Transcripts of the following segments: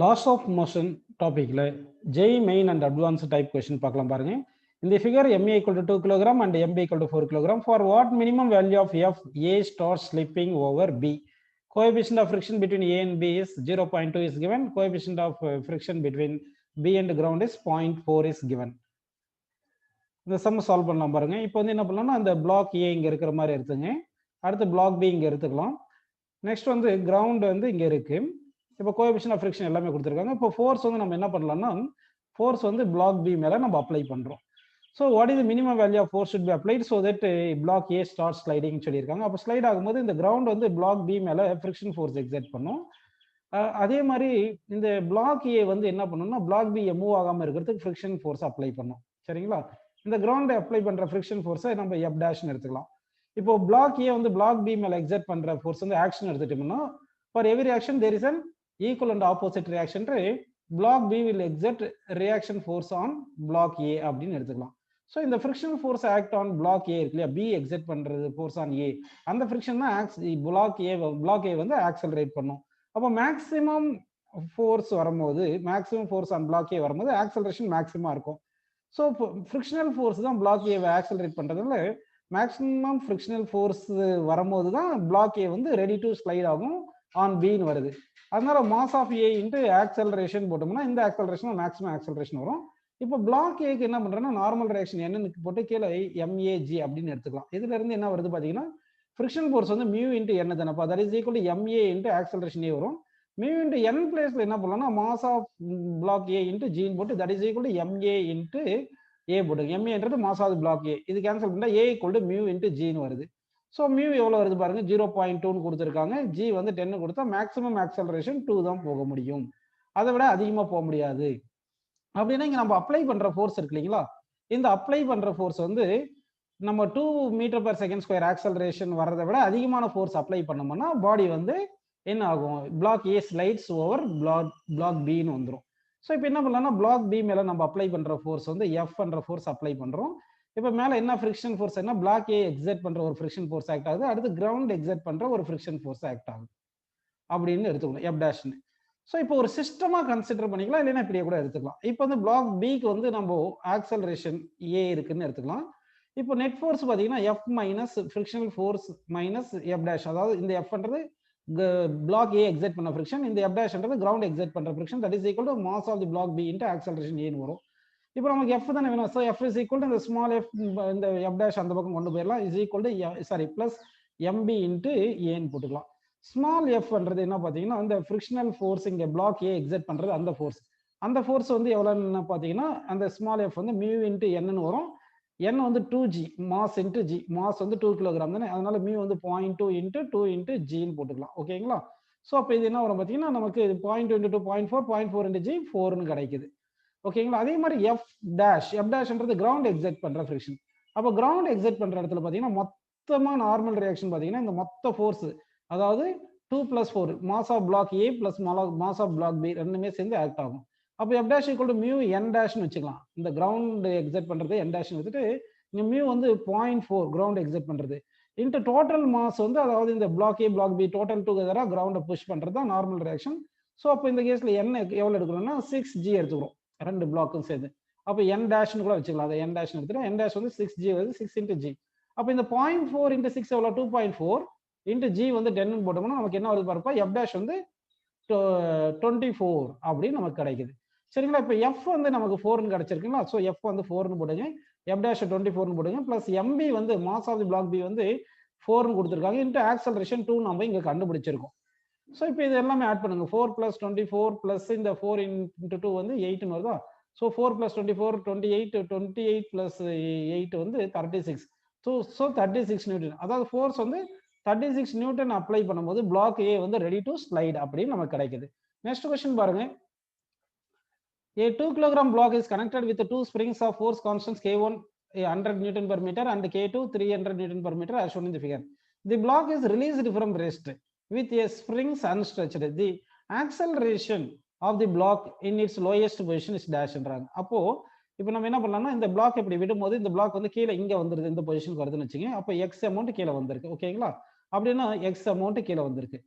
Loss of motion டாபிக்ல Jai main and advance type question பார்க்கலாம் பாருங்க. இந்த figure MA equal to 2 kg and MB equal to 4 kg. For what minimum value of F, A starts slipping over B? Coefficient of friction between A and B is 0.2 is given. Coefficient of friction between B and ground is 0.4 is given. இந்த some solve பண்ணலாம் பாருங்க. இப்போ வந்து என்ன பண்ணலாம்னா அந்த black ஏ இங்க இருக்கிற மாதிரி எடுத்துங்க. அடுத்து பிளாக் பி இங்க எடுத்துக்கலாம். நெக்ஸ்ட் வந்து கிரவுண்ட் வந்து இங்க இருக்கு. இப்போ கோஎஃபிஷியன்ட் ஆஃப் ஃப்ரிக்ஷன் எல்லாமே கொடுத்துருக்காங்க. இப்போ ஃபோர்ஸ் வந்து நம்ம என்ன பண்ணலாம்னா ஃபோர்ஸ் வந்து பிளாக் பி மேல நம்ம அப்ளை பண்றோம். So what is minimum value of force should be applied so that block A start sliding சொல்லியிருக்காங்க. அப்போ ஸ்லைட் ஆகும்போது இந்த கிரவுண்ட் வந்து பிளாக் பி மேல ஃப்ரிக்ஷன் ஃபோர்ஸ் எக்ஸர்ட் பண்ணும். அதே மாதிரி இந்த பிளாக் ஏ வந்து என்ன பண்ணணும்னா பிளாக் பி மூவ் ஆகாம இருக்கிறதுக்கு ஃப்ரிக்ஷன் ஃபோர்ஸ் அப்ளை பண்ணும். சரிங்களா? இந்த கிரவுண்டை அப்ளை பண்ற ஃப்ரிக்ஷன் ஃபோர்ஸை நம்ம எஃப் டேஷ்னு எடுத்துக்கலாம். இப்போ பிளாக் ஏ வந்து பிளாக் பி மேல எக்ஸர்ட் பண்ற ஃபோர்ஸ் வந்து ஆக்ஷன் எடுத்துட்டோம்னா for every action there is an equal and opposite reaction. Block B will exert reaction force on block A அப்படின்னு எடுத்துக்கலாம். ஸோ இந்த friction force act on block A இருக்கு இல்லையா, B exert பண்றது force on A, அந்த friction தான் block A வந்து accelerate பண்ணும். அப்போ மேக்ஸிமம் ஃபோர்ஸ் வரும்போது maximum force on block A வரும்போது ஆக்சலரேஷன் மேக்ஸிமம் இருக்கும். ஸோ ஃப்ரிக்ஷனல் ஃபோர்ஸ் தான் பிளாக் ஏவை ஆக்சலரேட் பண்றதுனால மேக்ஸிமம் ஃப்ரிக்ஷனல் ஃபோர்ஸ் வரும்போது தான் பிளாக் ஏ வந்து ரெடி டு ஸ்லைட் ஆகும் ஆன் பின்னு வருது. அதனால mass of A into acceleration போட்டோம்னா இந்த ஆக்சலரேஷன் மேக்ஸிமம் ஆக்சலரேஷன் வரும். இப்போ பிளாக் ஏக்கு என்ன பண்றேன்னா நார்மல் ரியாக்ஷன் என்னன்னு போட்டு கீழே MAG அப்படின்னு எடுத்துக்கலாம். இதுல இருந்து என்ன வருது பாத்தீங்கன்னா ஃப்ரிக்ஷன் ஃபோர்ஸ் வந்து மியூ இன்ட்டு என்ன தானப்பா, that is equal to MA into acceleration A வரும். மியூ இன்ட்டு N பிளேஸ்ல என்ன பண்ணலாம்னா mass of block A into ஜின்னு போட்டு that is equal to MA into A போட்டு MAன்றது மாஸ் ஆஃப் பிளாக் ஏ, இது கேன்சல் பண்ணா A equal to mu into ஜின்னு வருது. ஸோ மியூ எவ்வளோ வருது பாருங்க, 0.2 கொடுத்துருக்காங்க. ஜி வந்து 10 கொடுத்தா மேக்ஸிமம் ஆக்சலரேஷன் 2 தான் போக முடியும், அதை விட அதிகமாக போக முடியாது. அப்படின்னா இங்கே நம்ம அப்ளை பண்ற ஃபோர்ஸ் இருக்கு இல்லைங்களா, இந்த அப்ளை பண்ற ஃபோர்ஸ் வந்து நம்ம 2 மீட்டர்/செகண்ட் ஸ்கொயர் ஆக்சலரேஷன் வர்றதை விட அதிகமான ஃபோர்ஸ் அப்ளை பண்ணோம்னா பாடி வந்து என்ன ஆகும், பிளாக் ஏ ஸ்லைட்ஸ் ஓவர் பிளாக் பின்னு வந்துடும். ஸோ இப்போ என்ன பண்ணலாம்னா பிளாக் பி மேல நம்ம அப்ளை பண்ற ஃபோர்ஸ் வந்து எஃப் பண்ற ஃபோர்ஸ் அப்ளை பண்றோம். இப்போ மேல என்ன ஃப்ரிக்ஷன் ஃபோர்ஸ் என்ன, பிளாக் ஏ எக்ஸர்ட் பண்ற ஒரு ஃப்ரிக்ஷன் ஃபோர்ஸ் ஆக்ட் ஆகுது, அடுத்து கிரவுண்ட் எக்ஸர்ட் பண்ற ஒரு ஃப்ரிக்ஷன் ஃபோர்ஸ் ஆக்ட் ஆகுது அப்படின்னு எடுத்துக்கணும் எஃப் டேஷ்னு. ஸோ இப்போ ஒரு சிஸ்டமா கன்சிடர் பண்ணிக்கலாம், இல்லைன்னா இப்படியே கூட எடுத்துக்கலாம். இப்போ வந்து பிளாக் பிக்கு வந்து நம்ம ஆக்சலரேஷன் ஏ இருக்குன்னு எடுத்துக்கலாம். இப்போ நெட் ஃபோர்ஸ் பார்த்தீங்கன்னா F minus frictional force minus F dash, அதாவது இந்த எஃப்ன்றது பிளாக் ஏ எக்ஸர்ட் பண்ண ஃப்ரிக்ஷன், இந்த எஃப் டேஷ்ன்றது கிரவுண்ட் எக்ஸர்ட் பண்ற friction, that is equal to mass of the block B into acceleration ஏன்னு வரும். இப்போ நமக்கு எஃப் தானே வேணும், so F is equal to இந்த ஸ்மால் எஃப், இந்த எஃப் டேஷ் அந்த பக்கம் கொண்டு போயிடலாம், is equal to sorry plus m B into ஏன்னு போட்டுக்கலாம். ஸ்மால் எஃப்ன்றது என்ன பார்த்தீங்கன்னா அந்த ஃப்ரிக்ஷனல் ஃபோர்ஸ் இங்கே பிளாக் ஏ எக்ஸர்ட் பண்றது அந்த ஃபோர்ஸ் வந்து எவ்வளோன்னு பார்த்தீங்கன்னா அந்த ஸ்மால் எஃப் வந்து மியூ இன்ட்டு என்னன்னு வரும். என் வந்து 2g mass into G, mass வந்து 2 கிலோகிராம் தானே, அதனால மியூ வந்து 0.2 இன்ட்டு 2 இன்ட்டு ஜின்னு போட்டுக்கலாம். ஓகேங்களா? ஸோ அப்போ இது என்ன வரும் பார்த்தீங்கன்னா நமக்கு 0.2 இன்ட்டு 2 0.4 இன்ட்டு ஜி 4ன்னு கிடைக்குது. ஓகேங்களா? அதே மாதிரி எஃப் டேஷ்ன்றது கிரவுண்ட் எக்ஸர்ட் பண்ற ஃப்ரிக்ஷன். அப்போ கிரவுண்ட் எக்ஸர்ட் பண்ற இடத்துல பார்த்தீங்கன்னா மொத்தமா நார்மல் ரியாக்ஷன் பார்த்தீங்கன்னா இந்த மொத்த ஃபோர்ஸ், அதாவது 2 + 4 mass of block A plus mass of block B ரெண்டுமே சேர்ந்து ஆக்ட் ஆகும். அப்போ F dash equal to mu N டேஷ்னு வச்சுக்கலாம். இந்த கிரவுண்ட் எக்ஸர்ட் பண்றது என் டேஷ்னு வச்சுட்டு இங்க மியூ வந்து 0.4 கிரவுண்ட் எக்ஸர்ட் பண்றது இன்ட்டு டோட்டல் மாஸ் வந்து, அதாவது இந்த பிளாக் ஏ பிளாக் பி டோட்டல் டுகெதரா கிரவுண்டை புஷ் பண்றது தான் நார்மல் ரியாக்ஷன். ஸோ அப்போ இந்த கேஸ்ல என்ன எவ்வளவு எடுக்கணும்னா 6g எடுத்துக்கிறோம் ரெண்டு பிளாக்கும் சேர்ந்து. அப்போ என் டேஷ்னு கூட வச்சுக்கலாம், அதை என் டேஷ்னு எடுத்துட்டு என் டேஷ் வந்து 6g வருது, 6 இன்ட்டு ஜி. அப்போ இந்த 0.4 இன்ட்டு 6 எவ்வளோ 2.4 இன்ட்டு ஜி வந்து 10 போட்டோம்னா நமக்கு என்ன வருது பாருப்பா, எஃப் டேஷ் வந்து 24 அப்படின்னு நமக்கு கிடைக்குது. சரிங்களா? இப்போ எஃப் வந்து நமக்கு 4ன்னு கிடைச்சிருக்குங்களா, ஸோ எஃப் வந்து 4ன்னு போடுங்க, எஃப் டேஷ் 24ன்னு போடுங்க, பிளஸ் எம்பி வந்து mass of the block B வந்து 4ன்னு கொடுத்துருக்காங்க, இன்ட்டு ஆக்சலரேஷன் 2 நம்ம இங்க கண்டுபிடிச்சிருக்கோம். ஸோ இப்போ இது எல்லாமே ஆட் பண்ணுங்க, 4 + 24 பிளஸ் இந்த 4 இன்ட்டு 2 வந்து 8ன்னு வருதா. ஸோ 4 + 24 28, 28 + 8 வந்து 36. ஸோ 36 நியூட்டன், அதாவது ஃபோர்ஸ் வந்து 36 நியூட்டன் அப்ளை பண்ணும்போது பிளாக் ஏ வந்து ரெடி டு ஸ்லைட் அப்படின்னு நமக்கு கிடைக்குது. நெக்ஸ்ட் கொஸ்டின் பாருங்க. A 2 kg block is connected with 2 springs of force constants K1 100 Newton per meter and K2 300 Newton per meter as shown in the figure. The block is released from rest with a springs unstretched. The acceleration of the block in its lowest position is dash என்றாங்க. அப்போ இப்போ நம்ம என்ன பண்ணலாம்னா இந்த black இப்படி விடும்போது இந்த பிளாக் வந்து கீழே இங்க வந்துருது, இந்த பொசிஷனுக்கு வருதுன்னு வச்சுங்க. அப்போ எக்ஸ் அமௌண்ட் கீழே வந்திருக்கு. ஓகேங்களா? அப்படின்னா எக்ஸ் அமௌண்ட் கீழே வந்திருக்கு.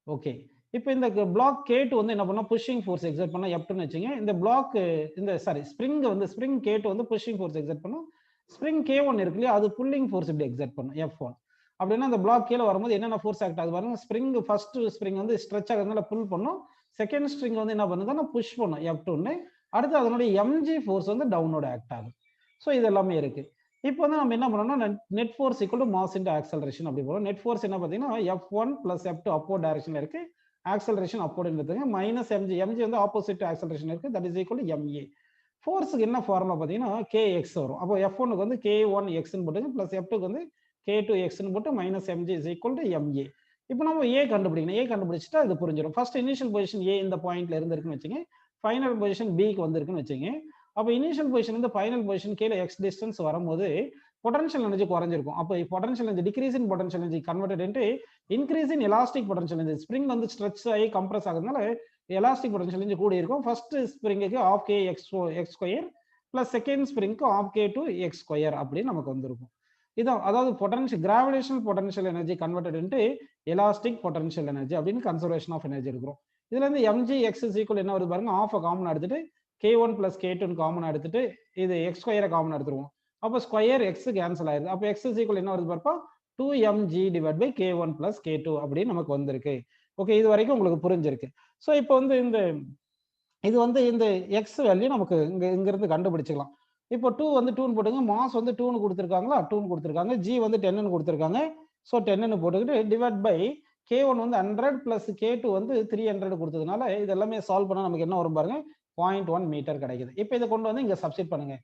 ஓகே, இப்போ இந்த பிளாக் K2 வந்து என்ன பண்ணா புஷிங் ஃபோர்ஸ் எக்ஸர்ட் பண்ணா F2ன்னு வச்சுங்க. இந்த பிளாக் இந்த ஸ்ப்ரிங் K2 வந்து புஷிங் ஃபோர்ஸ் எக்ஸர்ட் பண்ணும். ஸ்ப்ரிங் K1 இருக்கு இல்லையா, அது புல்லிங் ஃபோர்ஸ் இப்படி எக்ஸர்ட் பண்ணும் F1. அப்படின்னா அந்த பிளாக் கீழே வரும்போது என்னென்ன ஃபோர்ஸ் ஆக்ட் ஆகுது பாருங்க. ஃபர்ஸ்ட் ஸ்ப்ரிங் வந்து ஸ்ட்ரெச் ஆகிறதுனால புல் பண்ணும். செகண்ட் ஸ்ப்ரிங் வந்து என்ன பண்ணுதுன்னா புஷ் பண்ணும் F2ன்னு. அடுத்து அதனுடைய mg ஃபோர்ஸ் வந்து டவுனோட ஆக்ட் ஆகுது. ஸோ இது எல்லாமே இருக்கு. இப்போ வந்து நம்ம என்ன பண்ணோம்னா net force equal to mass into acceleration அப்படி போறோம். நெட் ஃபோர்ஸ் என்ன பார்த்தீங்கன்னா F1 பிளஸ் F2 அப்போர்ட் டைரக்ஷன்ல இருக்கு. ஆக்சலரேஷன் அப்போர்ட் எடுத்துங்க. மைனஸ் mg வந்து ஆப்போசிட் ஆக்சலரேஷன் இருக்கு. That is equal to ma. ஃபோர்ஸுக்கு என்ன ஃபார்முலா பார்த்தீங்கன்னா kx வரும். அப்போ F1க்கு வந்து k1x ன்னு போட்டுங்க, பிளஸ் F2க்கு வந்து k2x ன்னு போட்டு minus mg is equal to ma. இப்போ நம்ம a கண்டுபிடிக்கணும். a கண்டுபிடிச்சிட்டா இது புரிஞ்சிடும். ஃபர்ஸ்ட் இனிஷியல் பொசிஷன் a இந்த பாயிண்ட்ல இருந்திருக்குன்னு வச்சுங்க. ஃபைனல் பொசிஷன் b க்கு வந்திருக்குன்னு வச்சுங்க. அப்போ இனிஷியல் பொசிஷன் வந்து ஃபைனல் பொசிஷன் கீழே x டிஸ்டன்ஸ் வரும்போது பொட்டன்ஷியல் எனர்ஜி குறைஞ்சிருக்கும். அப்போ potential energy decrease in potential energy converted into increase in elastic potential energy. Spring வந்து ஸ்ட்ரெச் ஆகி கம்ப்ரஸ் ஆகுறதுனால எலாஸ்டிக் பொட்டன்ஷியல் எனர்ஜி கூடி இருக்கும். ஃபர்ஸ்ட் ஸ்ப்ரிங்குக்கு half K x square plus second ஸ்ப்ரிங்க்கு half K two x square அப்படின்னு நமக்கு வந்திருக்கும். இதான் அதாவது potential gravitational potential energy converted into elastic potential energy அப்படின்னு கன்சர்வேஷன் ஆஃப் எனர்ஜி இருக்கிறோம். இதுல இருந்து mg x இஸ் ஈக்குவல் என்ன வருது பாருங்க, ஆஃப் காமன் எடுத்துட்டு k1 பிளஸ் k2 காமன் எடுத்துட்டு இது எக்ஸ் ஸ்கொயரை காமன் எடுத்துருவோம். அப்போ ஸ்கொயர் எக்ஸ் கேன்சல் ஆயிருது. அப்போ எக்ஸ் இஸ் ஈக்குவல் என்ன வருது பார்ப்பா 2mg divide by k1 plus k2 அப்படின்னு நமக்கு வந்திருக்கு. ஓகே, இது வரைக்கும் உங்களுக்கு புரிஞ்சிருக்கு. ஸோ இப்போ வந்து இந்த எக்ஸ் வேல்யூ நமக்கு இங்கிருந்து கண்டுபிடிச்சிக்கலாம். இப்போ 2 வந்து 2ன்னு போட்டுங்க. மாஸ் வந்து 2ன்னு கொடுத்துருக்காங்களா, 2ன்னு கொடுத்துருக்காங்க. ஜி வந்து 10ன்னு கொடுத்துருக்காங்க. ஸோ 10ன்னு போட்டுக்கிட்டு டிவைட் பை k1 வந்து 100 பிளஸ் k2 வந்து 300 கொடுத்ததுனால இது எல்லாமே சால்வ் பண்ணா நமக்கு என்ன வரும் பாருங்க, 0.1 மீட்டர் கிடைக்குது. இப்போ இதை கொண்டு வந்து இங்க சப்ஸ்டிட் பண்ணுங்க.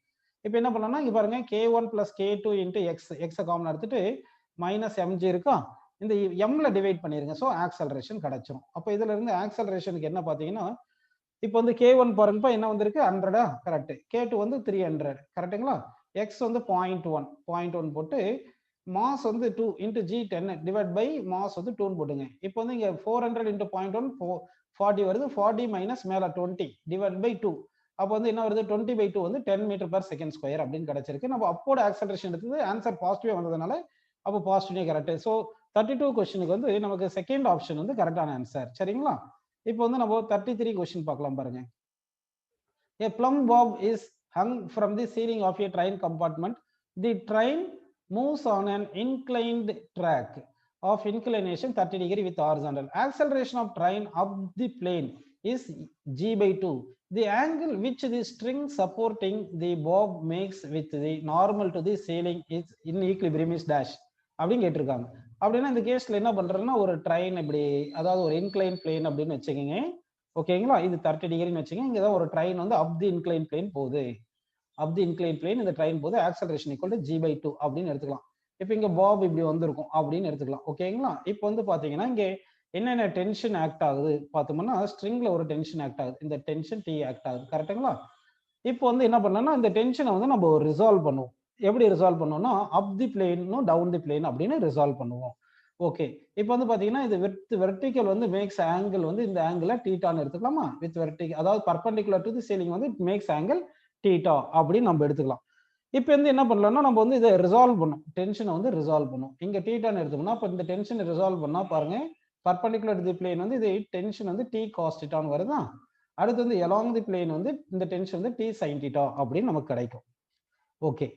இப்போ என்ன பண்ணலாம்னா இங்க பாருங்க k1 plus k2 into X common எடுத்துட்டு மைனஸ் mg இருக்கா, இந்த mல டிவைட் பண்ணிருங்க. ஸோ ஆக்சலரேஷன் கிடைச்சிரும். அப்போ இதுல இருந்து ஆக்சலரேஷனுக்கு என்ன பார்த்தீங்கன்னா இப்போ வந்து k1 பாருங்கப்பா என்ன வந்திருக்கு 100 கரெக்ட், k2 வந்து 300 கரெக்டுங்களா, x வந்து 0.1 போட்டு மாஸ் வந்து 2 into g 10 divide by mass வந்து 2ன்னு போட்டுங்க. இப்போ வந்து இங்க 400 இன்ட்டு 0.1 40 வருது. 40 மைனஸ் மேல 20 டிவைட் பை 2. அப்போ வந்து என்ன வருது 20 பை 2 வந்து 10 மீட்டர் பர் செகண்ட் ஸ்கொயர் அப்படின்னு கிடைச்சிருக்கு. நம்ம அப்போட ஆக்சலரேஷன் எடுத்தது ஆன்சர் பாசிட்டிவா வந்ததுனால அப்போ பாசிட்டிவ் கரெக்ட். ஸோ 32 கொஸ்டினுக்கு வந்து நமக்கு செகண்ட் ஆப்ஷன் வந்து கரெக்டான ஆன்சர். சரிங்களா? இப்போ வந்து நம்ம 33 கொஸ்டின் பார்க்கலாம் பாருங்க. A plumb bob is hung from the ceiling of a train compartment. The train moves on an inclined track of inclination 30 degree with horizontal. Acceleration of train up the plane is g by 2. The angle which the string supporting the bob makes with the normal to the ceiling is in equilibrium is dash அப்படின்னு கேட்டிருக்காங்க. அப்படின்னா இந்த கேஸ்ல என்ன பண்றதுன்னா ஒரு train இப்படி அதாவது ஒரு இன்க்ளைன் பிளேன் அப்படின்னு வச்சுக்கோங்க. ஓகேங்களா, இது 30 டிகிரின்னு வச்சுக்கோங்க. இங்க தான் ஒரு ட்ரெயின் வந்து அப் தி இன்க்ளைன் பிளேன் போகுது. அப் தி இன்க்ளைன் பிளேன் இந்த ட்ரெயின் போகுது. Acceleration equal to g by 2 அப்படின்னு எடுத்துக்கலாம். இப்போ இங்க பாப் இப்படி வந்திருக்கும் அப்படின்னு எடுத்துக்கலாம். ஓகேங்களா, இப்போ வந்து பாத்தீங்கன்னா இங்க என்னென்ன டென்ஷன் ஆக்ட் ஆகுது பார்த்தோம்னா ஸ்ட்ரிங்ல ஒரு டென்ஷன் ஆக்ட் ஆகுது. இந்த டென்ஷன் டி ஆக்ட் ஆகுது. கரெக்டுங்களா? இப்போ வந்து என்ன பண்ணோம்னா இந்த டென்ஷனை வந்து நம்ம ரிசால்வ் பண்ணுவோம். எப்படி ரிசால்வ் பண்ணுவோம்னா அப் தி பிளேனும் டவுன் தி பிளேன் அப்படின்னு ரிசால்வ் பண்ணுவோம். ஓகே, இப்போ வந்து பாத்தீங்கன்னா இது வித் வெர்டிகல் வந்து மேக்ஸ் ஆங்கிள் வந்து இந்த ஆங்கிள் தீட்டான்னு எடுத்துக்கலாமா? வித் வெர்டிகல் அதாவது பர்பெண்டிகுலர் டு தி சீலிங் வந்து மேக்ஸ் ஆங்கிள் தீட்டா அப்படின்னு நம்ம எடுத்துக்கலாம். இப்போ வந்து என்ன பண்ணலாம்னா நம்ம வந்து இதை ரிசால்வ் பண்ணும், டென்ஷனை வந்து ரிசால்வ் பண்ணும். இங்க தீட்டான்னு எடுத்தோம்னா இப்போ இந்த டென்ஷனை ரிசால்வ் பண்ணா பாருங்க, பர்பெண்டிகுலர் டு தி பிளேன் வந்து இது டென்ஷன் வந்து டி காஸ் தீட்டான்னு வருதா. அடுத்து வந்து along தி பிளேன் வந்து இந்த டென்ஷன் வந்து டி சைன் தீட்டா அப்படின்னு நமக்கு கிடைக்கும். ஓகே,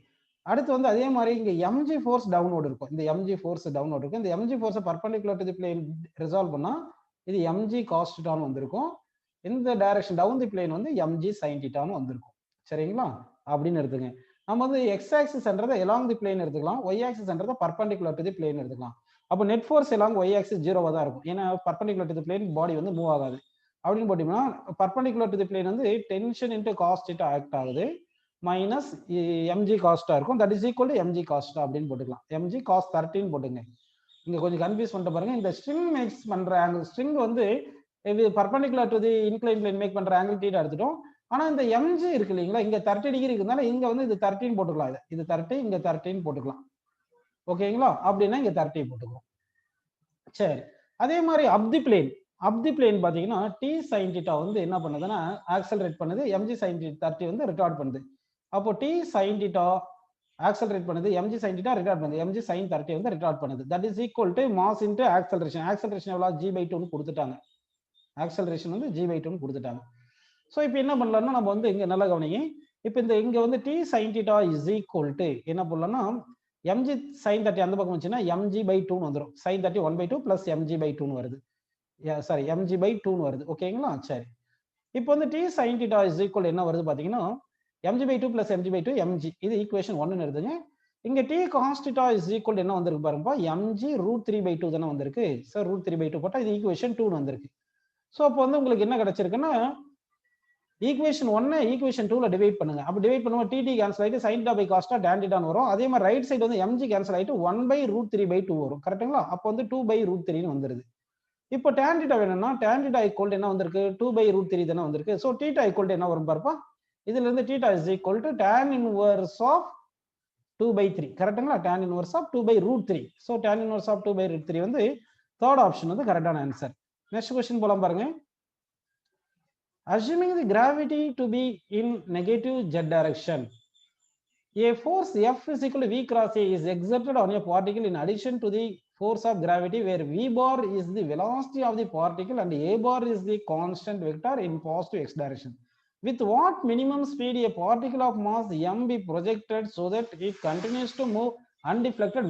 அடுத்து வந்து அதே மாதிரி இங்க mg ஃபோர்ஸ் டவுன்வோர்ட் இருக்கும். இந்த mg ஃபோர்ஸ் டவுன்வோர்ட் இருக்கும். இந்த mg force perpendicular to the plane resolve பண்ணா இது mg cos θ வந்திருக்கும். இந்த டைரக்ஷன் டவுன் தி பிளேன் வந்து mg sin θ வந்திருக்கும். சரிங்களா? அப்படின்னு எடுத்துங்க. நம்ம வந்து x ஆக்சிஸ்ன்றதை along தி பிளேன் எடுத்துக்கலாம், y ஆக்சிஸ்ன்றதை பர்பெண்டிகுலர் டு தி பிளேன் எடுத்துக்கலாம். அப்போ net force along y axis 0வா தான் இருக்கும். ஏன்னா perpendicular to the plane body வந்து மூவ் ஆகாது. அப்படின்னு போட்டீங்கன்னா பர்பெண்டிகுலர் டு தி பிளேன் வந்து டென்ஷன் இன்டு cos θ ஆக்ட் ஆகுது மைனஸ் mg காஸ்டா இருக்கும். That is equal to mg காஸ்டா அப்படின்னு போட்டுக்கலாம். mg cos 13 போட்டுங்க. இங்க கொஞ்சம் கன்ஃபியூஸ் பண்ணிட்டு பாருங்க. இந்த ஸ்ட்ரிங் மேக்ஸ் பண்ற ஆங்கிள், ஸ்ட்ரிங் வந்து இது perpendicular to the incline plane make பண்ற ஆங்கிள் தீட்டா எடுத்துட்டோம். ஆனா இந்த mg இருக்கு இல்லைங்களா, இங்க 30 டிகிரி இருக்குனால இங்க வந்து இது 13 போட்டுக்கலாம். இது 30, இங்க 13 போட்டுக்கலாம். ஓகேங்களா? அப்படின்னா இங்க 30 போட்டுக்கலாம். சரி, அதே மாதிரி அப் தி பிளேன் பாத்தீங்கன்னா டி சைன் தீட்டா வந்து என்ன பண்ணுதுன்னா ஆக்சலரேட் பண்ணுது, mg சைன் 30 வந்து ரிட்டார்ட் பண்ணுது. அப்போ டி சைன் தீட்டா ஆக்சலரேட் பண்ணுது, mg சைன் தீட்டா ரிட்டார்ட் பண்ணுது, mg சைன் 30 வந்து ரிட்டார்ட் பண்ணுது. That is equal to mass into acceleration. Acceleration எவ்வளவு g by 2 னு கொடுத்துட்டாங்க. ஆக்சலரேஷன் வந்து g/2 ன்னு கொடுத்துட்டாங்க. ஸோ இப்போ என்ன பண்ணலாம்னா நம்ம வந்து இங்க நல்லா கவனிங்க. இப்போ இந்த இங்க வந்து t sin θ is equal to என்ன பண்ணலாம்னா mg sin 30 அந்த பக்கம் வந்துச்சுன்னா mg/2 வந்துடும். sin 30 1/2 பிளஸ் mg/2 வருது. சாரி mg/2 வருது. ஓகேங்களா? சரி. இப்போ வந்து t sin θ இஸ் ஈக்குவல் என்ன வருது பாத்தீங்கன்னா mg/2 பிளஸ் mg/2 mg. இது ஈக்குவேஷன் 1 எடுத்துங்க. இங்க t cos θ இஸ் ஈக்குவல் என்ன வந்திருக்கு பாருங்கப்பா mg √3/2 தானே வந்திருக்கு. ஸோ √3/2 போட்டா இது ஈக்குவேஷன் 2 வந்திருக்கு. ஸோ அப்போ வந்து உங்களுக்கு என்ன கிடைச்சிருக்குன்னா ஈக்குவேஷன் 1 ஈக்குவேஷன் 2ல டிவைட் பண்ணுங்க. அப்ப டிவைட் பண்ணும்போது dt கேன்சல் ஆயிட்டு sin θ cos θ tan θ வரும். அதே மாதிரி ரைட் சைடு வந்து mg கேன்சல் ஆயிட்டு 1/√3/2 வரும். கரெக்ட்டுங்களா? அப்போ வந்து 2/√3 ன்னு வந்துருது. இப்போ tan θ வேணும்னா tan θ ஈக்குவல் என்ன வந்திருக்கு 2/√3 தானே வந்திருக்கு. ஸோ θ ஈக்குவல் என்ன வரும் பாருப்பா. இதுல இருந்து θ is equal to tan inverse of 2/3. கரெக்ட்டுங்களா? tan inverse of 2/√3. So tan inverse of 2/√3 வந்து தேர்ட் ஆப்ஷன் வந்து கரெக்டான ஆன்சர். நெக்ஸ்ட் क्वेश्चन போலாம் பாருங்க. Assuming the gravity to be in negative z direction, a force F is equal to V cross A is exerted on a particle in addition to the force of gravity, where V bar is the velocity of the particle and A bar is the constant vector in positive x direction. With what minimum speed a particle of mass m be projected so that it continues to move undeflected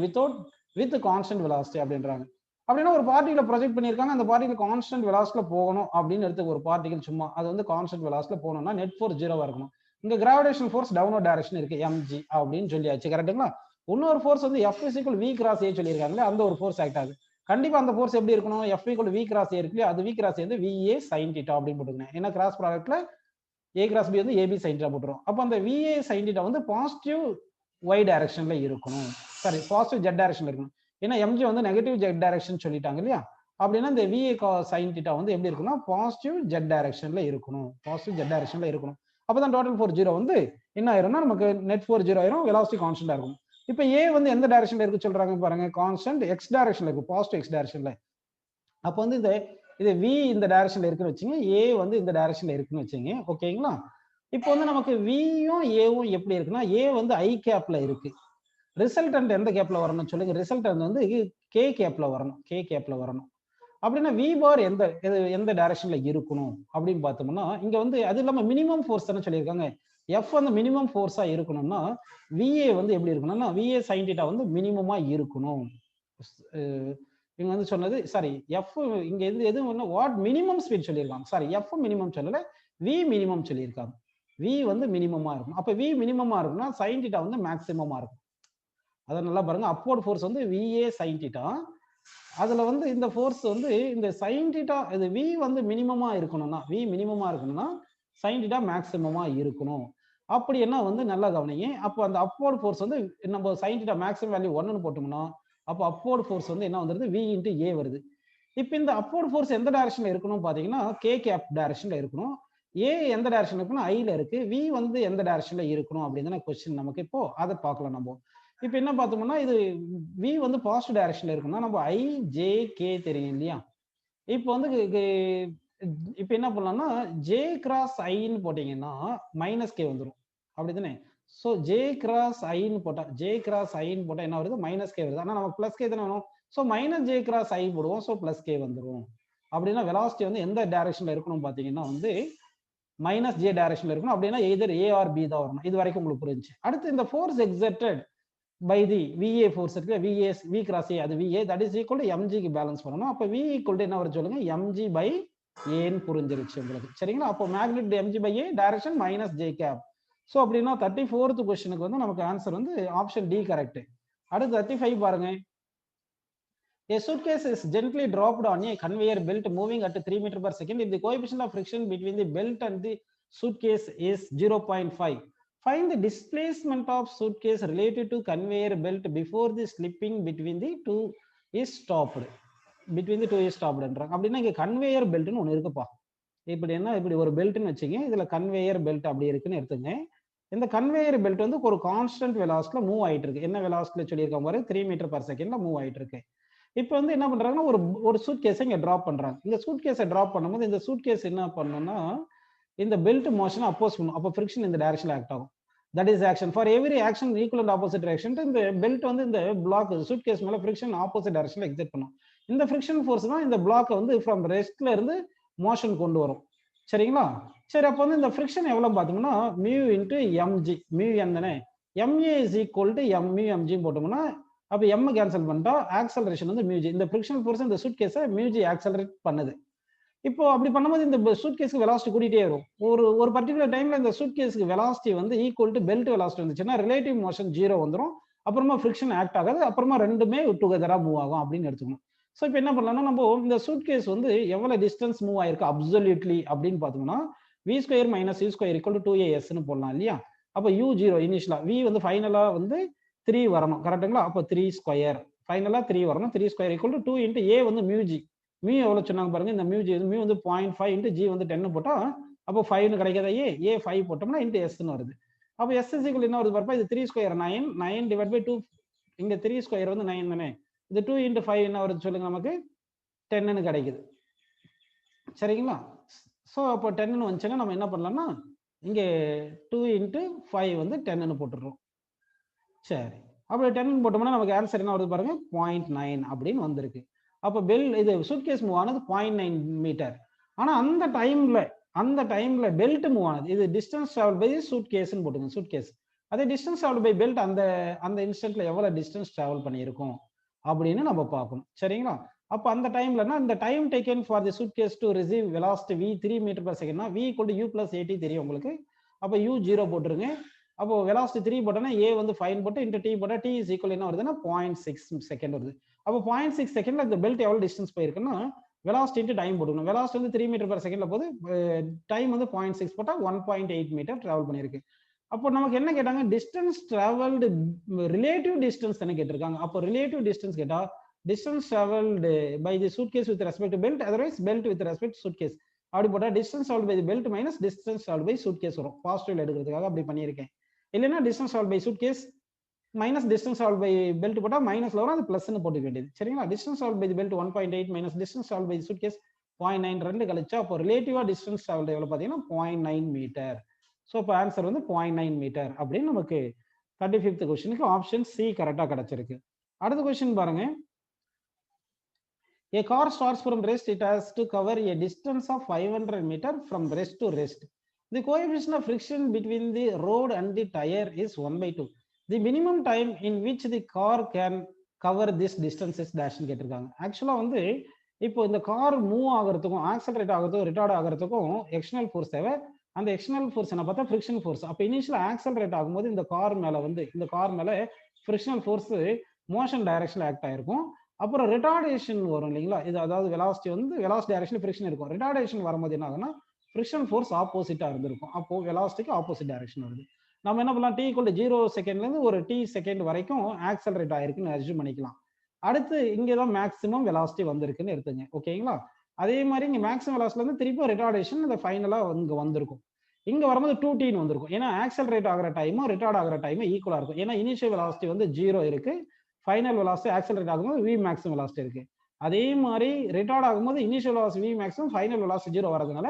with constant velocity அப்படின்றாங்க. அப்படின்னா ஒரு பார்ட்டிகலை project பண்ணியிருக்காங்க. அந்த particle constant வெலாசிட்டில போகணும் அப்படின்னு எடுத்து ஒரு particle சும்மா அது வந்து கான்ஸ்டன்ட் வெலாசிட்டில போகணும்னா நெட் ஃபோர்ஸ் 0வா இருக்கணும். இங்க கிராவிடேஷனல் ஃபோர்ஸ் டவுன்வர்ட் டைரக்ஷன் இருக்கு mg அப்படின்னு சொல்லியாச்சு. கரெக்ட்டுங்களா? இன்னொரு ஃபோர்ஸ் வந்து F is equal V cross A சொல்லியிருக்காங்களே அந்த ஒரு ஃபோர்ஸ் ஆக்ட் ஆகுது. கண்டிப்பா அந்த ஃபோர்ஸ் எப்படி இருக்கணும்? F equal V cross A இருக்கு. அது V cross A வந்து VA sin θ அப்படின்னு போட்டுக்கணும். ஏன்னா கிராஸ் ப்ராடக்ட்ல A cross B வந்து AB sin θ போட்டுரும். அப்போ அந்த VA sin θ வந்து பாசிட்டிவ் y டைரக்ஷன்ல இருக்கணும். சாரி பாசிட்டிவ் z டைரக்ஷன்ல இருக்கணும். ஏன்னா mg வந்து நெகட்டிவ் z டைரக்ஷன் சொல்லிட்டாங்க இல்லையா? அப்படின்னா இந்த VA sin θ வந்து எப்படி இருக்குன்னா பாசிட்டிவ் z டைரக்ஷன்ல இருக்கணும். பாசிட்டிவ் z டைரக்ஷன்ல இருக்கணும். அப்பதான் டோட்டல் ஃபோர்ஸ் 0 வந்து என்ன ஆயிரும்னா நமக்கு நெட் ஃபோர்ஸ் 0 ஆயிரும். வெலாசிட்டி கான்ஸ்டன்டா இருக்கும். இப்போ A வந்து எந்த டைரக்ஷன்ல இருக்கு சொல்றாங்க பாருங்க. கான்ஸ்டன்ட் x டைரக்ஷன்ல இருக்கு. பாசிட்டிவ் x டைரக்ஷன்ல. அப்போ வந்து இது V இந்த டைரக்ஷன்ல இருக்குன்னு வச்சுங்க. A வந்து இந்த டைரக்ஷன்ல இருக்குன்னு வச்சுங்க. ஓகேங்களா? இப்போ வந்து நமக்கு Vயும் Aவும் எப்படி இருக்குன்னா A வந்து I கேப்ல இருக்கு. ரிசல்டன்ட் எந்த கேப்ல வரணும் சொல்லுங்க. ரிசல்டன்ட் வந்து K கேப்ல வரணும். K கேப்ல வரணும். அப்படின்னா V பார் எந்த டைரக்ஷன்ல இருக்கணும் அப்படின்னு பார்த்தோம்னா இங்க வந்து அது இல்லாம மினிமம் ஃபோர்ஸ் தானே சொல்லியிருக்காங்க. F வந்து மினிமம் ஃபோர்ஸா இருக்கணும்னா VA வந்து எப்படி இருக்கணும்னா VA sin θ வந்து மினிமமா இருக்கணும். இங்க வந்து சொன்னது சாரி F இங்க எது வாட் மினிமம் ஸ்பீட் சொல்லியிருக்காங்க. சாரி F மினிமம் சொல்லல V மினிமம் சொல்லியிருக்காங்க. V வந்து மினிமமா இருக்கும். அப்ப V மினிமமா இருக்கும்னா sin θ வந்து மேக்ஸிமமா இருக்கும். அதை நல்லா பாருங்க. அப்வர்ட் ஃபோர்ஸ் வந்து VA sin θ. அதுல வந்து இந்த ஃபோர்ஸ் வந்து இந்த sin θ இது V வந்து மினிமமா இருக்கணும்னா V மினிமமா இருக்கணும்னா sin θ மேக்ஸிமமா இருக்கணும். அப்படி என்ன வந்து நல்லா கவனிங்க. அப்போ அந்த அப்வர்ட் ஃபோர்ஸ் வந்து நம்ம sin θ மேக்ஸிமம் வேல்யூ 1ன்னு போட்டோம்னா அப்போ அப்வர்ட் ஃபோர்ஸ் வந்து என்ன வந்துருது V இன்டு A வருது. இப்போ இந்த அப்வர்ட் ஃபோர்ஸ் எந்த டைரக்ஷன்ல இருக்கணும் பாத்தீங்கன்னா K கேப் டைரக்ஷன்ல இருக்கணும். A எந்த டைரக்ஷன்ல இருக்குன்னா I ல இருக்கு. V வந்து எந்த டைரக்ஷன்ல இருக்கணும் அப்படின்னு क्वेश्चन நமக்கு இப்போ அதை பார்க்கலாம். நம்ம இப்போ என்ன பார்த்தோம்னா இது V வந்து பாசிட்டிவ் டைரக்ஷன்ல இருக்குன்னா நம்ம I J K தெரியும் இல்லையா? இப்போ வந்து இப்போ என்ன பண்ணலாம்னா J கிராஸ் ஐன்னு போட்டீங்கன்னா மைனஸ் K வந்துடும். அப்படிதானே? ஸோ J கிராஸ் ஐன்னு போட்டா என்ன வருது? மைனஸ் K வருது. ஆனால் நமக்கு பிளஸ் K தானே வேணும். ஸோ மைனஸ் J கிராஸ் ஐ போடுவோம். ஸோ பிளஸ் K வந்துடும். அப்படின்னா வெலாசிட்டி வந்து எந்த டைரக்ஷன்ல இருக்கணும் பார்த்தீங்கன்னா வந்து மைனஸ் J டைரக்ஷன்ல இருக்கணும். அப்படின்னா எதர் A ஆர் B தான் வரணும். இது வரைக்கும் உங்களுக்கு புரிஞ்சு. அடுத்து இந்த force exerted by the VA force இருக்கு. V cross A அது VA that is equal to mg க்கு பேலன்ஸ் பண்ணணும். அப்ப V equal to என்ன வரும் சொல்லுங்க? mg by A ன்னு புரிஞ்சிருச்சு உங்களுக்கு. சரிங்களா? அப்போ magnet mg by A direction minus J cap. So அப்படின்னா 34th क्वेश्चனுக்கு வந்து நமக்கு ஆன்சர் வந்து ஆப்ஷன் டி கரெக்ட். அடுத்து 35 பாருங்க. A suitcase is gently dropped on a conveyor belt moving at 3 meters per second. If the coefficient of friction between the belt and the suitcase is 0.5. Find the displacement of suitcase related to conveyor belt before the slipping between the two is stopped. அப்படின்னா இங்க conveyor பெல்ட்னு ஒன்று இருக்குப்பா. இப்படி என்ன இப்படி ஒரு பெல்ட்னு வச்சுங்க. இதுல கன்வேயர் பெல்ட் அப்படி இருக்குன்னு எடுத்துங்க. இந்த கன்வேயர் பெல்ட் வந்து ஒரு கான்ஸ்டன்ட் வெலாசிட்டில மூவ் ஆயிட்டு இருக்கு. என்ன வெலாசிட்டில சொல்லியிருக்காங்க பாரு 3 மீட்டர் பர் செகண்ட்ல மூவ் ஆயிட்டு இருக்கு. இப்போ வந்து என்ன பண்றாங்கன்னா ஒரு சூட் கேஸை இங்க டிராப் பண்றாங்க. இந்த சூட் கேஸை டிராப் பண்ணும்போது இந்த சூட் கேஸ் என்ன பண்ணணும்னா இந்த பெல்ட் மோஷனை அப்போஸ் பண்ணும். அப்போ ஃபிரிக்ஷன் இந்த டைரக்ஷன்ல ஆக்ட் ஆகும். That is action. For every action equal and opposite direction இந்த பெல்ட் வந்து இந்த பிளாக் சூட் கேஸ் மேல ஃபிரிக்ஷன் ஆப்போசிட் டைரக்ஷன்ல எக்ஸர்ட் பண்ணும். இந்த ஃபிரிக்ஷன் ஃபோர்ஸ் தான் இந்த பிளாக் வந்து ஃப்ரம் ரெஸ்ட்ல இருந்து மோஷன் கொண்டு வரும். சரிங்களா? சரி, அப்போ வந்து இந்த ஃப்ரிக்ஷன் எவ்வளோ பார்த்தோம்னா mu into M G, mu N தானே, M A is equal to M mu எம்ஜின்னு போட்டோம்னா அப்போ எம் கேன்சல் பண்ணிட்டா ஆக்சலரேஷன் வந்து மியூஜி. இந்த ஃப்ரிக்ஷனல் ஃபோர்ஸ் இந்த சூட் கேஸை மியூஜி ஆக்சலரேட் பண்ணுது. இப்போ அப்படி பண்ணும்போது இந்த சூட் கேஸுக்கு வெலாசிட்டி கூட்டிகிட்டே வரும். ஒரு பர்டிகுலர் டைம்ல இந்த சூட் கேஸுக்கு வெலாசிட்டி வந்து ஈக்குவல் டு பெல்ட் வெலாசிட்டி வந்துச்சுன்னா ரிலேட்டிவ் மோஷன் 0 வந்துடும். அப்புறமா ஃப்ரிக்ஷன் ஆக்ட் ஆகாது. அப்புறமா ரெண்டுமே டுகெதரா மூவ் ஆகும் அப்படின்னு எடுத்துக்கணும். ஸோ இப்போ என்ன பண்ணலாம்னா நம்ம இந்த சூட் கேஸ் வந்து எவ்வளோ டிஸ்டன்ஸ் மூவ் ஆயிருக்கு அப்சல்யூட்லி அப்படின்னு பார்த்தோம்னா v square minus u square equal to 2as போடலாம் இல்லையா? அப்போ u0 இனிஷியலா v வந்து ஃபைனலா வந்து 3 வரணும், கரெக்டுங்களா? அப்போ 3 ஸ்கொயர் ஃபைனலா 3 வரணும். 3 square equal to 2 into a வந்து மியூஜி, மியூ எவ்வளோ சொன்னாங்க பாருங்க, இந்த மியூஜி மியூ வந்து 0.5 இன்ட்டு ஜி வந்து 10 போட்டா அப்போ 5 கிடைக்காத ஏ 5 போட்டோம்னா இன்ட்டு எஸ்ன்னு வருது. அப்போ எஸ் இக்குவல் என்ன வருது பாருப்பா, இது 3 ஸ்கொயர் 9, 9 டிவைட் பை 2, இங்க 3 ஸ்கொயர் வந்து 9 தானே, இது 2 இன்ட்டு 5 என்ன வருது சொல்லுங்க, நமக்கு 10ன்னு கிடைக்குது. சரிங்களா? ஸோ அப்போ 10ன்னு வந்துச்சுன்னா நம்ம என்ன பண்ணலாம்னா இங்கே 2 இன்ட்டு 5 வந்து 10ன்னு போட்டுடுறோம். சரி, அப்போ 10ன்னு போட்டோம்னா நமக்கு ஆன்சர் என்ன வருது பாருங்க, 0.9 அப்படின்னு வந்திருக்கு. அப்போ இது சூட்கேஸ் மூவ் ஆனது 0.9 மீட்டர். ஆனால் அந்த டைம்ல பெல்ட் மூவ் ஆனது, இது டிஸ்டன்ஸ் டிராவல் பை சூட்கேஸ்ன்னு போட்டுங்க, சூட்கேஸ். அதே டிஸ்டன்ஸ் டிராவல் பை பெல்ட் அந்த இன்ஸ்டன்ட்ல எவ்வளோ டிஸ்டன்ஸ் டிராவல் பண்ணியிருக்கும் அப்படின்னு நம்ம பார்க்கணும். சரிங்களா? அப்போ அந்த டைம்லனா இந்த time taken for the suitcase to receive velocity v 3 meter per செகண்ட்னா v equal to u plus 80 தெரியும் உங்களுக்கு. அப்போ u 0 போட்டுருங்க. அப்போ வெலாசிட்டி 3 போட்டோன்னா a வந்து 5 போட்டு இன்ட்டு t போட்டா t இஸ் ஈக்குவல் என்ன வருதுன்னா 0.6 செகண்ட் வருது. அப்போ 0.6 செகண்ட்ல இந்த பெல்ட் எவ்வளோ டிஸ்டன்ஸ் போயிருக்குன்னா வெலாசிட்டி இன்ட்டு டைம் போட்டுக்கணும். வெலாசிட்டி வந்து 3 மீட்டர் பர் செகண்ட்ல போது, டைம் வந்து 0.6 போட்டா 1.8 மீட்டர் டிராவல் பண்ணியிருக்கு. அப்போ நமக்கு என்ன கேட்டாங்க, டிஸ்டன்ஸ் டிராவல்டு ரிலேட்டிவ் டிஸ்டன்ஸ் தானே கேட்டிருக்காங்க. அப்போ ரிலேட்டிவ் டிஸ்டன்ஸ் கேட்டா distance traveled by the suitcase with respect to belt, otherwise belt with respect to suitcase. அப்படி போட்டா distance traveled by the belt minus distance traveled by suitcase வரும். பாசிட்டிவ்ல எடுக்கிறதுக்காக அப்படி பண்ணியிருக்கேன். இல்லைன்னா distance traveled by suitcase minus distance traveled by belt போட்டா மைனஸ்ல வரும், அது பிளஸ்ன்னு போட்டுக்க வேண்டியது. சரிங்களா? distance traveled by the belt 1.8 minus distance traveled by the suitcase 0.9 ரெண்டு கழிச்சா அப்போ ரிலேட்டிவா டிஸ்டன்ஸ் டிராவல்டு எவ்வளோ பார்த்தீங்கன்னா 0.9 மீட்டர். ஸோ இப்போ ஆன்சர் வந்து 0.9 மீட்டர் அப்படின்னு நமக்கு 35th கொஸ்டினுக்கு ஆப்ஷன் சி கரெக்டாக கிடைச்சிருக்கு. அடுத்த கொஸ்டின் பாருங்க. A car starts from rest. It has to cover a distance of 500 meters from rest to rest. The coefficient of friction between the road and the tire is 1/2. The minimum time in which the car can cover this distance is dash ன்னு கேட்டிருக்காங்க. ஆக்சுவலாக வந்து இப்போ இந்த car move ஆகிறதுக்கும் accelerate ஆகிறதுக்கும் retard ஆகிறதுக்கும் external force தேவை. அந்த எக்ஸ்டர்னல் ஃபோர்ஸ் என்ன பார்த்தா ஃப்ரிக்ஷன் ஃபோர்ஸ். அப்போ இனிஷியல் ஆக்சலரேட் ஆகும்போது இந்த கார் மேலே ஃப்ரிக்ஷனல் ஃபோர்ஸ் மோஷன் டைரக்ஷனில் ஆக்ட் ஆயிருக்கும். அப்புறம் ரிட்டார்டேஷன் வரும் இல்லைங்களா, இது அதாவது வெலாசிட்டி டைரக்ஷன் ஃப்ரிக்ஷன் இருக்கும். ரிட்டார்டேஷன் வரும்போது என்ன ஆகுதுன்னா ஃப்ரிக்ஷன் ஃபோர்ஸ் ஆப்போசிட்டா இருந்திருக்கும். அப்போ வெலாசிட்டிக்கு ஆப்போசிட் டைரக்ஷன் வருது. நம்ம என்ன பண்ணலாம், t = 0 செகண்ட்லேருந்து ஒரு t செகண்ட் வரைக்கும் ஆக்சலரேட் ஆயிருக்குன்னு அஸ்யூம் பண்ணிக்கலாம். அடுத்து இங்கே தான் மேக்ஸிமம் வெலாசிட்டி வந்திருக்குன்னு எடுத்துங்க. ஓகேங்களா? அதே மாதிரி இங்கே மேக்ஸிமம் வெலாசிட்டிலேருந்து திருப்பி ரிட்டார்டேஷன் இந்த ஃபைனலாக இங்கே வந்திருக்கும். இங்கே வரும்போது 2tன்னு வந்திருக்கும். ஏன்னா ஆக்சலரேட் ஆகிற டைமும் ரிட்டார்ட் ஆகிற டைமும் ஈக்குவலாக இருக்கும். ஏன்னா இனிஷியல் வெலாசிட்டி வந்து 0 இருக்கு, ஃபைனல் வெலாசிட்டி ஆக்சலரேட் ஆகும்போது v மேக்ஸிமம் வெலாசிட்டி இருக்கு. அதே மாதிரி ரிட்டார்ட் ஆகும்போது initial velocity v maximum, final velocity 0 வரதுனால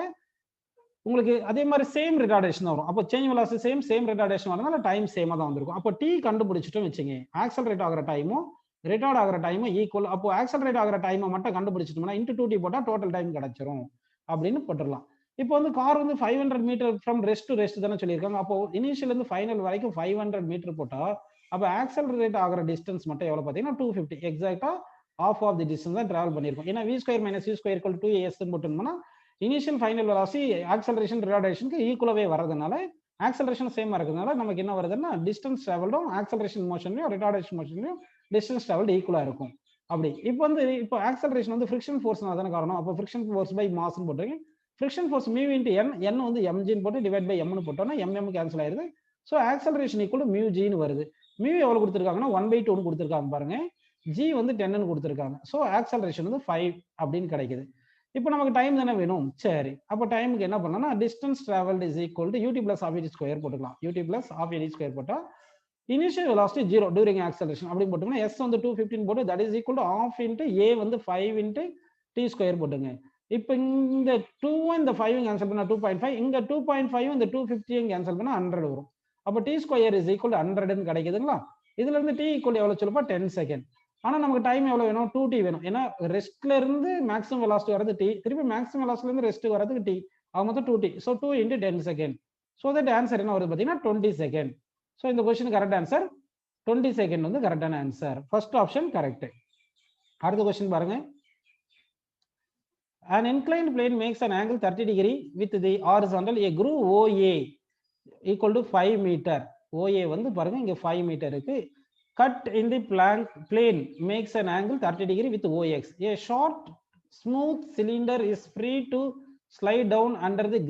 உங்களுக்கு அதே மாதிரி சேம் ரிட்டார்டேஷன் வரும். அப்போ சேஞ்ச் வெலாசிட்டி சேம் ரிட்டார்டேஷன் வரதுனால டைம் சேமா தான் வந்திருக்கும். அப்போ t கண்டுபிடிச்சிட்டோம் வச்சுங்க, ஆக்சலரேட் ஆகிற டைமும் ரிட்டார்ட் ஆகிற டைமும் ஈக்குவல். அப்போ ஆக்சலரேட் ஆகிற டைமை மட்டும் கண்டுபிடிச்சிட்டோம்னா இன்ட்டு 2t போட்டா டோட்டல் டைம் கிடைச்சிரும் அப்படின்னு போட்டுடலாம். இப்போ வந்து கார் வந்து 500 metre from rest to rest தானே சொல்லியிருக்காங்க. அப்போ இனிஷியல் இருந்து ஃபைனல் வரைக்கும் 500 மீட்டர் போட்டா அப்போ ஆக்சலரேட் ஆகிற டிஸ்டன்ஸ் மட்டும் எவ்வளோ பார்த்தீங்கன்னா 250. எக்ஸாக்டா ஆஃப் ஆஃப் தி டிஸ்டன்ஸ் தான் டிராவல் பண்ணியிருக்கும். ஏன்னா v square minus u square equal to 2as போட்டோம்னா இனிஷியல் ஃபைனல் வெலாசிட்டி ஆக்சலரேஷன் ரிட்டார்டேஷனுக்கு ஈக்குவலாகவே வரதுனால ஆக்சலரேஷன் சேமா இருக்கிறதுனால நமக்கு என்ன வருதுன்னா டிஸ்டன்ஸ் டிராவல்டும் ஆக்சலரேஷன் மோஷன்லையும் ரிட்டார்டேஷன் மோஷன்லையும் டிஸ்டன்ஸ் டிராவல்டு ஈக்குவலாக இருக்கும். அப்படி இப்போ ஆக்சலரேஷன் வந்து ஃப்ரிக்ஷன் ஃபோர்ஸ்னால தானே காரணம். அப்போ ஃப்ரிக்ஷன் ஃபோர்ஸ் பை மாஸ்ன்னு போட்டுருங்க. Friction force mu into n வந்து mgன்னு போட்டு டிவைட் பை mன்னு போட்டோம்னா mm கேன்சல் ஆயிருது. So acceleration equal to mu ஜின்னு வருது. மியூ எவ்வளவு கொடுத்துருக்காங்கன்னா 1/2 கொடுத்துருக்காங்க பாருங்க, ஜி வந்து 10ன்னு கொடுத்துருக்காங்க. ஸோ ஆக்சலரேஷன் வந்து 5 அப்படின்னு கிடைக்குது. இப்போ நமக்கு டைம் தானே வேணும். சரி, அப்போ டைமுக்கு என்ன பண்ணலாம்னா distance travelled is equal to ut plus ½ square போட்டுக்கலாம். ut பிளஸ் ½ ஸ்கொயர் போட்டா இனிஷியல் வெலாசிட்டி 0 டியூரிங் ஆக்சலரேஷன் அப்படின்னு போட்டோம்னா s வந்து 215 போட்டு that is equal to ½ into a வந்து 5 இன்ட்டு t ஸ்கொயர் போட்டுங்க. இப்போ இந்த 2 இந்த 5 கேன்சல் பண்ணா 2.5, இங்க 2.5 இந்த 250 கேன்சல் பண்ணா 100 வரும். அப்போ t square is equal to 100ன்னு கிடைக்குதுங்களா. இதுல இருந்து t ஈக்குவல் எவ்வளவு சொல்லுப்பா 10 செகண்ட். ஆனா நமக்கு டைம் எவ்வளவு வேணும்? 2t வேணும். ஏன்னா ரெஸ்ட்ல இருந்து மேக்ஸிமம் வெலாசிட்டி வரது t, திருப்பி மேக்ஸிமம் வெலாசிட்டில இருந்து ரெஸ்ட் வரதுக்கு t. ஆக மொத்தம் 2t. So 2 × 10 second. So that answer என்ன வருது பார்த்தீங்கன்னா 20 செகண்ட். ஸோ இந்த கொஸ்டின் கரெக்ட் ஆன்சர் 20 செகண்ட் வந்து கரெக்டான ஆன்சர். First option correct. அடுத்த கொஸ்டின் பாருங்க. An inclined plane makes an angle 30 degree with the horizontal. A groove OA equal to 5 meter. OA வந்து பாருங்க இங்க 5 மீட்டர் இருக்கு. Cut in the plane makes an angle 30 degree with OX. A short smooth cylinder is free to slide down under the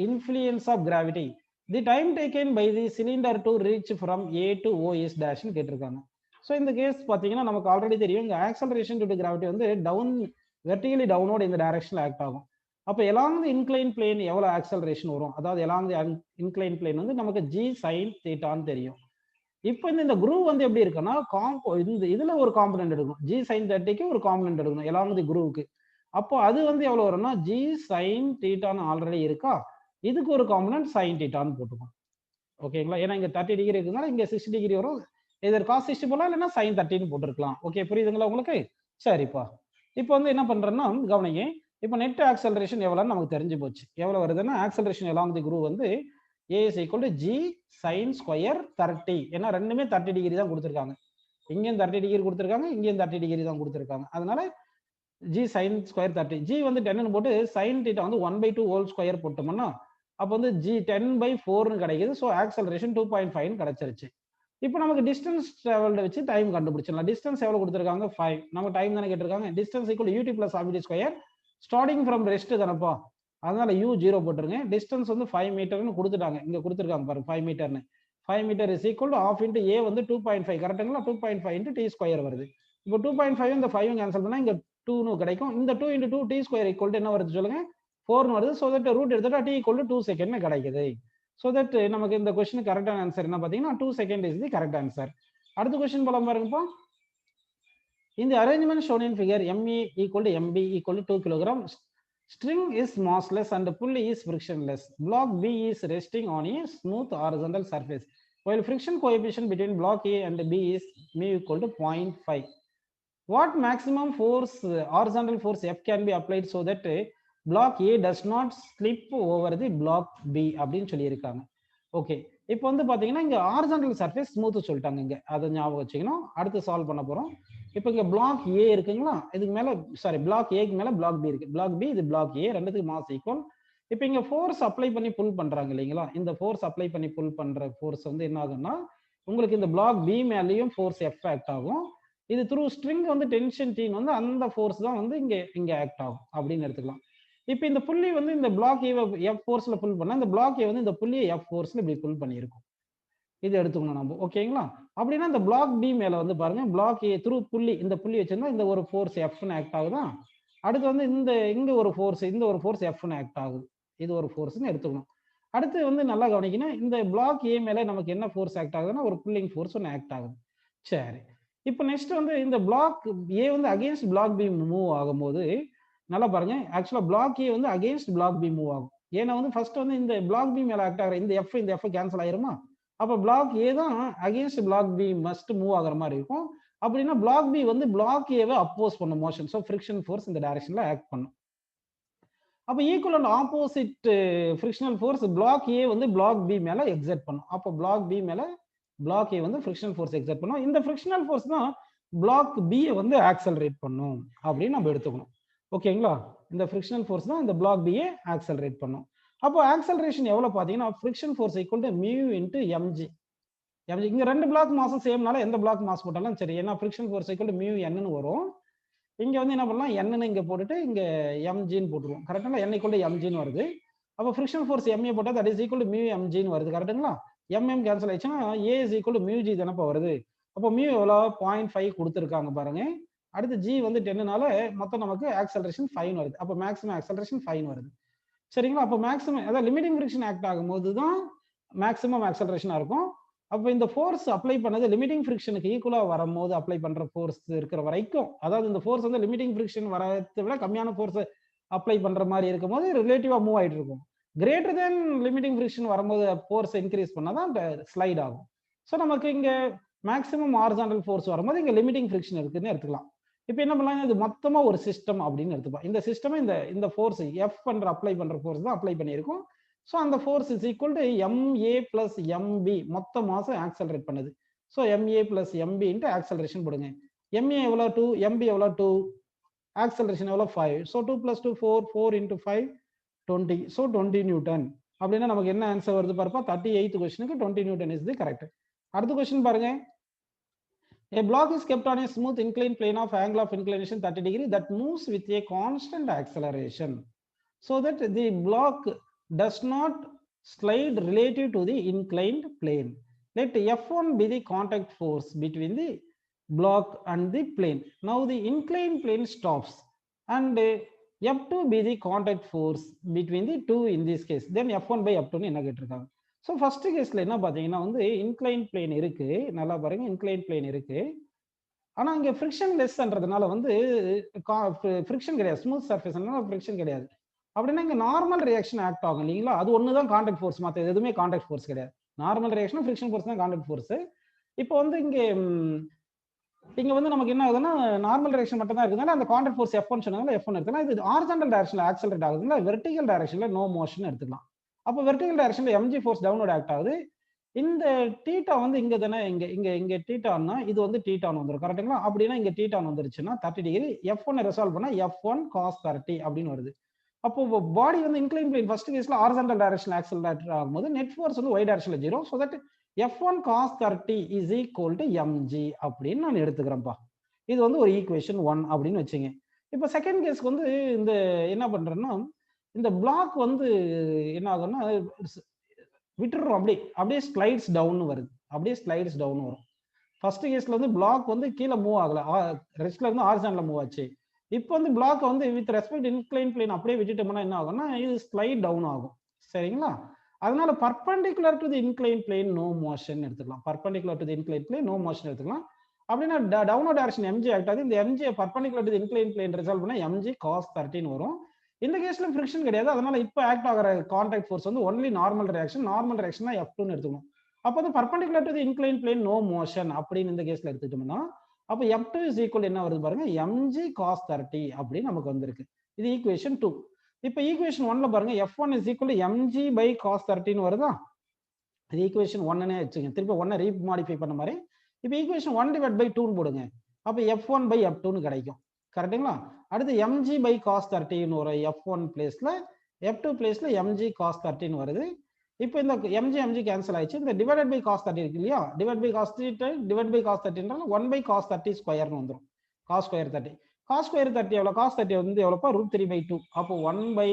influence of gravity. The time taken by the cylinder to reach from A to O is dash ன்னு கேட்டிருக்காங்க. So இந்த case பார்த்தீங்கன்னா நமக்கு already தெரியும், இங்கே acceleration to gravity வந்து vertically டவுனோட இந்த டைரக்ஷனில் ஆக்ட் ஆகும். அப்போ எலாங் தி இன்க்ளைன் பிளேன் எவ்வளோ ஆக்சலரேஷன் வரும், அதாவது எலாங் தி இன்க்ளைன் பிளேன் வந்து நமக்கு g sin தீட்டான்னு தெரியும். இப்போ இந்த குரூவ் வந்து எப்படி இருக்குன்னா இந்த இதுல ஒரு காம்பனன்ட் எடுக்கணும், g sin 30க்கு ஒரு காம்பனன்ட் எடுக்கணும் எலாங் தி குரூவுக்கு. அப்போ அது வந்து எவ்வளோ வரும்னா g sin தீட்டான்னு ஆல்ரெடி இருக்கா, இதுக்கு ஒரு காம்பனன்ட் sin தீட்டான்னு போட்டுக்கும். ஓகேங்களா? ஏன்னா இங்க 30 டிகிரி இருக்குதுனால இங்க 60 டிகிரி வரும். இதர் cos 60 போலாம், இல்லைன்னா sin 30ன்னு போட்டுருக்கலாம். ஓகே, புரியுதுங்களா உங்களுக்கு? சரிப்பா. இப்போ வந்து என்ன பண்றேன்னா கவனிங்க, இப்போ நெட் ஆக்சலரேஷன் எவ்வளோன்னு நமக்கு தெரிஞ்சு போச்சு. எவ்வளோ வருதுன்னா ஆக்சலரேஷன் எலாங் தி குரூவ் வந்து a is equal to g sin square 30. ஏன்னா ரெண்டுமே 30 டிகிரி தான் கொடுத்துருக்காங்க. இங்கேயும் 30 டிகிரி கொடுத்துருக்காங்க, இங்கேயும் 30 டிகிரி தான் கொடுத்துருக்காங்க. அதனால g sin square 30. g வந்து 10ன்னு போட்டு sin தீட்டா வந்து 1/2 ஹோல் ஸ்கொயர் போட்டோம்னா அப்போ வந்து g 10/4ன்னு கிடைக்குது. ஸோ ஆக்சலரேஷன் 2.5 கிடைச்சிருச்சு. இப்போ நமக்கு டிஸ்டன்ஸ் டிராவல்டு வச்சு டைம் கண்டுபிடிச்சிடலாம். டிஸ்டன்ஸ் எவ்வளோ கொடுத்துருக்காங்க? 5. நம்ம டைம் தானே கேட்டிருக்காங்க. Distance equal ut + RVt square. Starting from rest தானப்பா, அதனால u 0 போட்டுருங்க. டிஸ்டன்ஸ் வந்து 5 மீட்டர்னு கொடுத்துட்டாங்க, இங்க கொடுத்துருக்காங்க பாருங்க 5 மீட்டர்னு. 5 metre is equal to ½ × a வந்து 2.5 கரெக்டுங்களா? 2.5 × t ஸ்கொயர் வருது. இப்போ 2.5 இந்த 5 கேன்சல் பண்ணா இங்க 2 கிடைக்கும். இந்த 2 × 2 t ஸ்கொயர் ஈக்குவல் டு என்ன வருது சொல்லுங்க? 4 வருது. ஸோ தட் ரூட் எடுத்துட்டா t ஈக்குவல் டு 2 செகண்ட் கிடைக்குது. ஸோ தட் நமக்கு இந்த கொஸ்டின் கரெக்டான ஆன்சர் என்ன பார்த்தீங்கன்னா 2 second is the correct answer. அடுத்த கொஸ்டின் போலாம் பாருங்கப்பா. இந்த arrangement shown in figure MA = MB = 2 kg. String is massless and pulley is frictionless. Block B is resting on a smooth horizontal surface, while friction coefficient between block A and B is mu = 0.5. What maximum force, horizontal force F can be applied so that block A does not slip over the block B அப்படின்னு சொல்லியிருக்காங்க. Okay, இப்போ வந்து பார்த்தீங்கன்னா இங்கே horizontal surface smooth சொல்லிட்டாங்க, இங்கே அதை ஞாபகம் வச்சுக்கணும். அடுத்து சால்வ் பண்ண போகிறோம். இப்போ இங்கே பிளாக் ஏ இருக்குங்களா, இதுக்கு மேலே சாரி பிளாக் ஏக்கு மேலே பிளாக் பி இருக்கு. பிளாக் பி, இது பிளாக் ஏ, ரெண்டுத்துக்கு மாஸ் ஈக்குவல். இப்போ இங்கே ஃபோர்ஸ் அப்ளை பண்ணி புல் பண்ணுறாங்க இல்லைங்களா, இந்த ஃபோர்ஸ் அப்ளை பண்ணி புல் பண்ணுற ஃபோர்ஸ் வந்து என்ன ஆகும்னா உங்களுக்கு இந்த பிளாக் பி மேலேயும் ஃபோர்ஸ் எஃப் ஆக்ட் ஆகும். இது த்ரூ ஸ்ட்ரிங் வந்து டென்ஷன் டீன் வந்து அந்த ஃபோர்ஸ் தான் வந்து இங்கே ஆக்ட் ஆகும் அப்படின்னு எடுத்துக்கலாம். இப்போ இந்த புள்ளி வந்து இந்த பிளாக் ஏ எஃப் ஃபோர்ஸ்ல புல் பண்ணா இந்த பிளாக் ஏ வந்து இந்த புள்ளியை எஃப் ஃபோர்ஸ்ல இப்படி புல் பண்ணியிருக்கும். இது எடுத்துக்கணும் நம்ம. ஓகேங்களா? அப்படின்னா இந்த பிளாக் பி மேல வந்து பாருங்க, பிளாக் ஏ த்ரூ புள்ளி, இந்த புள்ளி வச்சிருந்தா இந்த ஒரு ஃபோர்ஸ் எஃப்னு ஆக்ட் ஆகுதா. அடுத்து வந்து இங்க ஒரு ஃபோர்ஸ், இந்த ஒரு ஃபோர்ஸ் எஃப்னு ஆக்ட் ஆகுது. இது ஒரு ஃபோர்ஸ்னு எடுத்துக்கணும். அடுத்து வந்து நல்லா கவனிக்கணும், இந்த பிளாக் ஏ மேல நமக்கு என்ன ஃபோர்ஸ் ஆக்ட் ஆகுதுன்னா ஒரு புல்லிங் ஃபோர்ஸ் ஒன்று ஆக்ட் ஆகுது. சரி, இப்போ நெக்ஸ்ட் வந்து இந்த பிளாக் ஏ வந்து அகேன்ஸ்ட் பிளாக் பி மூவ் ஆகும்போது நல்லா பாருங்க, ஆக்சுவலா பிளாக் ஏ வந்து அகேன்ஸ்ட் பிளாக் பி மூவ் ஆகும். ஏன்னா வந்து ஃபர்ஸ்ட் வந்து இந்த பிளாக் பி மேல ஆக்ட் ஆகிற இந்த எஃப் கேன்சல் ஆயிருமா. அப்போ பிளாக் ஏ தான் against block B must move ஆகிற மாதிரி இருக்கும். அப்படின்னா பிளாக் பி வந்து பிளாக் ஏவை அப்போஸ் பண்ணும் மோஷன். ஸோ ஃப்ரிக்ஷன் ஃபோர்ஸ் இந்த டைரக்ஷன்ல ஆக்ட் பண்ணும். அப்போ equal and opposite frictional force block A வந்து பிளாக் பி மேல எக்ஸர்ட் பண்ணும். அப்போ பிளாக் பி மேல பிளாக் ஏ வந்து ஃப்ரிக்ஷனல் ஃபோர்ஸ் எக்ஸர்ட் பண்ணும். இந்த ஃப்ரிக்ஷனல் ஃபோர்ஸ் தான் பிளாக் பி வந்து ஆக்சலரேட் பண்ணும் அப்படின்னு நம்ம எடுத்துக்கணும். ஓகேங்களா? இந்த ஃப்ரிக்ஷனல் ஃபோர்ஸ் தான் இந்த பிளாக் பி ஆக்சலரேட் பண்ணும். அப்போ ஆக்சலரேஷன் எவ்வளவு பாத்தீங்கன்னா friction force equal to mu into MG. இங்க ரெண்டு பிளாக் மாஸும் சேம்னால எந்த பிளாக் மாஸ் போட்டாலும் சரி, ஏன்னா friction force equal to mu என்னன்னு வரும். இங்க வந்து என்ன பண்ணலாம், என்னன்னு இங்க போட்டுட்டு இங்க எம்ஜின்னு போட்டுருவோம். கரெக்டுங்களா? என் ஈக்குவல் டு எம்ஜின்னு வருது. அப்போ ஃப்ரிக்ஷன் ஃபோர்ஸ் எம்ஏ போட்டால் that is equal to mu எம்ஜின்னு வருது. கரெக்டுங்களா? எம்எம் கேன்சல் ஆயிடுச்சுன்னா A is equal to mu G தானப்பா வருது. அப்போ மியூ எவ்வளோ 0.5 கொடுத்துருக்காங்க பாருங்க. அடுத்து ஜி வந்து 10னால மொத்தம் நமக்கு ஆக்சலரேஷன் 5 வருது. அப்போ மேக்ஸிமம் ஆக்சலரேஷன் 5 வருது. சரிங்களா? அப்போ மேக்ஸிமம் அதாவது லிமிட்டிங் ஃப்ரிக்ஷன் ஆக்ட் ஆகும்போது தான் மேக்ஸிமம் ஆக்சலரேஷனா இருக்கும். அப்போ இந்த ஃபோர்ஸ் அப்ளை பண்ணது லிமிட்டிங் ஃப்ரிக்ஷனுக்கு ஈக்குவலா வரும்போது அப்ளை பண்ற ஃபோர்ஸ் இருக்கிற வரைக்கும், அதாவது இந்த ஃபோர்ஸ் வந்து லிமிட்டிங் ஃப்ரிக்ஷன் வரதை விட கம்மியான ஃபோர்ஸ் அப்ளை பண்ற மாதிரி இருக்கும்போது ரிலேட்டிவா மூவ் ஆயிட்டு இருக்கும். கிரேட்டர் தென் லிமிட்டிங் ஃப்ரிக்ஷன் வரும்போது ஃபோர்ஸ் இன்க்ரீஸ் பண்ணாதான் ஸ்லைட் ஆகும். ஸோ நமக்கு இங்க மேக்ஸிமம் ஹாரிசான்டல் ஃபோர்ஸ் வரும்போது இங்க லிமிட்டிங் ஃப்ரிக்ஷன் இருக்குன்னு எடுத்துக்கலாம். இப்போ என்ன பண்ணலாம், இது மொத்தமா ஒரு சிஸ்டம் அப்படின்னு எடுத்துப்போம். இந்த சிஸ்டம் இந்த ஃபோர்ஸ் எஃப் பண்ற அப்ளை பண்ற ஃபோர்ஸ் தான் அப்ளை பண்ணியிருக்கோம். ஸோ அந்த force is equal to MA plus MB, மொத்த மாசம் ஆக்சலரேட் பண்ணுது. So MA plus MB into acceleration போடுங்க. MA எவ்வளோ 2, MB எவ்வளோ 2, ஆக்சலரேஷன் எவ்வளோ 5. ஸோ 2 + 2 4, 4 × 5 20. So 20 Newton. அப்படின்னா நமக்கு என்ன ஆன்சர் வருது பாருப்பா, 38th கொஸ்டினுக்கு 20 நியூட்டன் இஸ் தி கரெக்ட். அடுத்த கொஸ்டின் பாருங்க. A block is kept on a smooth inclined plane of angle of inclination 30 degree that moves with a constant acceleration, so that the block does not slide relative to the inclined plane. Let F1 be the contact force between the block and the plane. Now the inclined plane stops and F2 be the contact force between the two in this case. Then F1 by F2 என்ன கேட்டிருக்காங்க. So first கேஸ்ல என்ன பார்த்தீங்கன்னா வந்து incline plane இருக்கு, நல்லா பாருங்க, incline plane இருக்கு. ஆனா இங்க ஃப்ரிக்ஷன் லெஸ்ன்றதுனால வந்து ஃப்ரிக்ஷன் கிடையாது, ஸ்மூத் சர்ஃபேஸ்னால ஃப்ரிக்ஷன் கிடையாது. அப்படின்னா இங்க நார்மல் ரியாக்ஷன் ஆக்ட் ஆகும் இல்லைங்களா, அது ஒன்று தான் கான்டாக்ட் ஃபோர்ஸ், மற்ற எதுவுமே கான்டாக்ட் ஃபோர்ஸ் கிடையாது. நார்மல் ரியாக்ஷன் ஃப்ரிக்ஷன் ஃபோர்ஸ் தான் கான்டாக்ட் ஃபோர்ஸ். இப்போ வந்து இங்க வந்து நமக்கு என்ன ஆகுதுன்னா நார்மல் ரியாக்ஷன் மட்டும் தான் இருக்குதுனால அந்த கான்டாக்ட் ஃபோர்ஸ் F1 சொன்னால F1 எடுத்துக்கலாம். இது ஹாரிசான்டல் டைரக்ஷன்ல ஆக்சலரேட் ஆகுதுங்களா, வெர்டிகல் டைரக்ஷன்ல நோ மோஷன் எடுத்துக்கலாம். அப்போ வெர்டிகல் டைரக்ஷன்ல mg ஃபோர்ஸ் டவுன்வர்ட் ஆக்ட் ஆகுது. இந்த தீட்டா வந்து இங்க தானே, இங்க தீட்டான்னா இது வந்து தீட்டான் வந்துடும், கரெக்ட்டுங்களா? அப்படின்னா இங்க தீட்டான் வந்துருச்சுன்னா 30 டிகிரி, F1 ரிசால்வ் பண்ணா F1 cos 30 அப்படின்னு வருது. அப்போ பாடி வந்து இன்க்ளைன் பிளேன் ஃபர்ஸ்ட் கேஸ்ல ஹாரிசான்டல் டைரக்ஷன்ல ஆக்சலரேட் ஆகும்போது நெட் ஃபோர்ஸ் வந்து y டைரக்ஷன்ல 0, so that F1 cos 30 is equal to mg அப்படின்னு நான் எடுத்துக்கிறேன்ப்பா. இது வந்து ஒரு ஈக்குவேஷன் 1 அப்படின்னு வச்சுங்க. இப்போ செகண்ட் கேஸ்க்கு வந்து இந்த என்ன பண்றேன்னா இந்த பிளாக் வந்து என்ன ஆகும்னா விட்டுறோம், அப்படியே ஸ்லைட்ஸ் டவுன் வருது, அப்படியே ஸ்லைட்ஸ் டவுன் வரும். ஃபர்ஸ்ட் கேஸ்ல வந்து பிளாக் வந்து கீழே மூவ் ஆகல, ரெஸ்ட்ல இருந்து ஹாரிசான்டல்ல மூவ் ஆச்சு. இப்போ வந்து பிளாக் வந்து வித் ரெஸ்பெக்ட் இன்க்ளைன் பிளேன் அப்படியே விட்டுட்டோம்னா என்ன ஆகும்னா இது ஸ்லைட் டவுன் ஆகும், சரிங்களா? அதனால perpendicular to the incline plane no motion எடுத்துக்கலாம். Perpendicular to the incline plane no motion எடுத்துக்கலாம். அப்படின்னா டவுன்வர்ட் டைரக்ஷன் mg ஆக்ட் ஆகுது. இந்த mg perpendicular to the incline plane resolve பண்ணா mg cos 30 வரும். இந்த கேஸ்ல ஃப்ரிக்ஷன் கிடையாது, அதனால இப்போ ஆக்ட் ஆகிற கான்டாக்ட் ஃபோர்ஸ் வந்து only normal reaction. Normal reaction தான் F2 எடுத்துக்கணும். அப்போ வந்து perpendicular to the incline plane no motion அப்படின்னு இந்த கேஸ்ல எடுத்துக்கிட்டோம்னா அப்போ F2 இஸ் ஈக்குவல் என்ன வருது பாருங்க, mg cos 30 அப்படின்னு நமக்கு வந்திருக்கு. இது ஈக்குவேஷன் 2. இப்போ ஈக்குவேஷன் 1ல பாருங்க F1 is equal mg by cos 30 வருதா? இது ஈக்குவேஷன் 1னே வச்சுங்க, திருப்பி 1 ரீமாடிஃபை பண்ண மாதிரி. இப்போ ஈக்குவேஷன் 1 டிவைட் பை 2 போடுங்க, அப்போ F1 by F2 கிடைக்கும், கரெக்ட்டுங்களா? அடுத்து mg by cos 30 வரும். F1 பிளேஸ்ல F2 பிளேஸ்ல mg cos 30 வருது. இப்போ இந்த mg கேன்சல் ஆயிடுச்சு. இந்த டிவைடட் பை cos 30 இருக்கு இல்லையா, divide by cos 30 divide by cos 30ன்றால 1 by cos 30 ஸ்கொயர்னு வந்துடும். cos ஸ்கொயர் 30, cos ஸ்கொயர் 30 எவ்வளோ, cos 30 வந்து எவ்வளோப்பா √3/2. அப்போ 1 by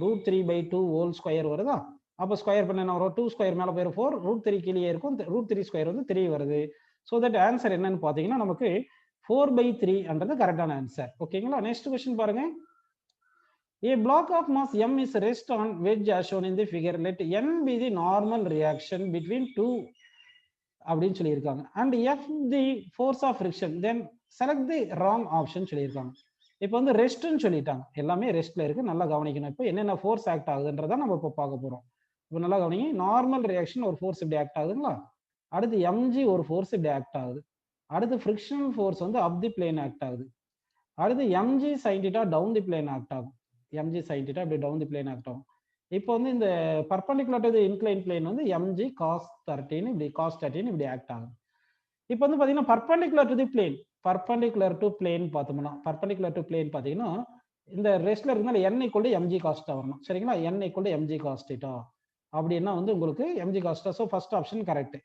√3/2 ஹோல் ஸ்கொயர் வருதா? அப்போ ஸ்கொயர் பண்ண என்ன வரும், 2 ஸ்கொயர் மேலே போயிடும் 4, √3 கீழே இருக்கும், √3 ஸ்கொயர் வந்து 3 வருது. ஸோ தட் ஆன்சர் என்னன்னு பார்த்தீங்கன்னா நமக்கு 4/3 கரெக்டான ஆன்சர். ஓகேங்களா? நெக்ஸ்ட் क्वेश्चन பாருங்க. A block of mass m is rest on wedge as shown in the figure. Let n be the normal reaction between two அப்படின்னு சொல்லியிருக்காங்க. And f the force of friction, then select the wrong option சொல்லியிருக்காங்க. இப்போ வந்து ரெஸ்ட்னு சொல்லிட்டாங்க, எல்லாமே ரெஸ்ட்ல இருக்கு, நல்லா கவனிக்கணும். இப்போ என்னென்ன ஃபோர்ஸ் ஆக்ட் ஆகுதுன்றதை நம்ம இப்போ பார்க்க போறோம். இப்போ நல்லா கவனிங்க. நார்மல் ரியாக்ஷன் ஒரு ஃபோர்ஸ் இப்படி ஆக்ட் ஆகுதுங்களா, அடுத்து mg ஒரு ஃபோர்ஸ் இப்படி ஆக்ட் ஆகுது, அடுத்து ஃப்ரிக்ஷனல் ஃபோர்ஸ் வந்து அப் தி பிளேன் ஆக்ட் ஆகுது, அடுத்து mg sin θ down the plane act ஆகும், mg sin θ இப்படி டவுன் தி பிளேன் ஆக்ட் ஆகும். இப்போ வந்து இந்த perpendicular to the incline plane வந்து mg cos 30 இப்படி cos 30 இப்படி ஆக்ட் ஆகும். இப்போ வந்து பாத்தீங்கன்னா perpendicular to the plane, perpendicular to plane பார்த்தோம்னா பர்பெண்டிகுலர் டு பிளேன் பார்த்தீங்கன்னா இந்த ரெஸ்ட்ல இருக்கனால n = mg cos θ வரணும், சரிங்களா? n = mg cos θ அப்படின்னா வந்து உங்களுக்கு mg cos θ. So first option correct.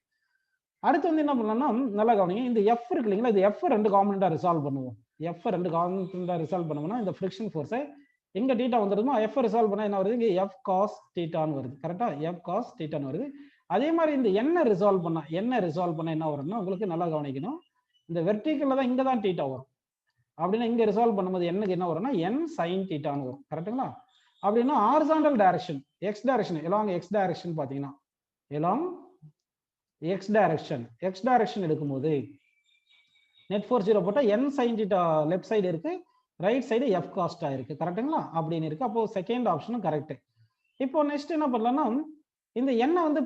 அடுத்து வந்து என்ன பண்ணலாம்னா நல்லா கவனிங்க, இந்த எஃப் இருக்கு இல்லைங்களா, இது எஃப் 2 காம்பனண்டா ரிசால்வ் பண்ணுவோம். எஃப் 2 காம்பனண்டா ரிசால்வ் பண்ணோம்னா இந்த ஃப்ரிக்ஷன் ஃபோர்ஸை எங்க தீட்டா வந்துருமோ எஃப் ரிசால்வ் பண்ணா என்ன வருது, இங்க எஃப் காஸ் தீட்டான்னு வருது, கரெக்டா? எஃப் காஸ் தீட்டான்னு வருது. அதே மாதிரி இந்த என்ன ரிசால்வ் பண்ணா என்ன வரும்னா உங்களுக்கு நல்லா கவனிக்கணும், இந்த வெர்டிகல்ல தான் இங்க தான் தீட்டா வரும். அப்படின்னா இங்க ரிசால்வ் பண்ணும்போது என்னக்கு என்ன வரும்னா n sin தீட்டான்னு வரும், கரெக்ட்டுங்களா? அப்படின்னா horizontal direction X direction along X direction பாத்தீங்கன்னா எலாங் எக்ஸ் டைரக்ஷன் எடுக்கும்போது நெட் ஃபோர்ஸ் 0 போட்டா n sin θ லெஃப்ட் சைடு இருக்கு, ரைட் சைடு f cos θ இருக்கு, கரெக்ட்டுங்களா? அப்படின்னு இருக்கு. அப்போ செகண்ட் ஆப்ஷனும் கரெக்ட். இப்போ நெக்ஸ்ட் என்ன பண்ணலாம்னா இந்த எண்ணை வந்து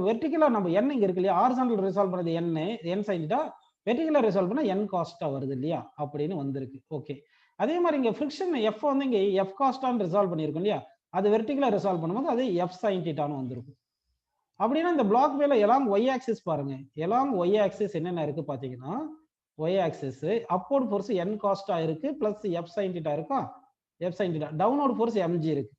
வெர்டிகலா நம்ம எண்ணெய் இங்க இருக்கு இல்லையா, ஹாரிசான்டல் ரிசால்வ் பண்ணது என் sin θ, வெர்டிகலா ரிசால்வ் பண்ணா n காஸ்டா வருது இல்லையா அப்படின்னு வந்திருக்கு. ஓகே, அதே மாதிரி இங்க ஃபிரிக்ஷன் எஃப் வந்து இங்க எஃப் காஸ்டான்னு ரிசால்வ் பண்ணியிருக்கோம் இல்லையா, அது வெர்டிகலா ரிசால்வ் பண்ணும்போது அது எஃப் sin θன்னு வந்திருக்கும். அப்படின்னா இந்த பிளாக் வேல எலாங் ஒய் ஆக்சிஸ் பாருங்க, எலாங் ஒய் ஆக்சிஸ் என்னென்ன இருக்கு பாத்தீங்கன்னா, Y axis upward force n காஸ்டா இருக்கு பிளஸ் எஃப் sin θ இருக்கா, F sin θ, downward force mg இருக்கு.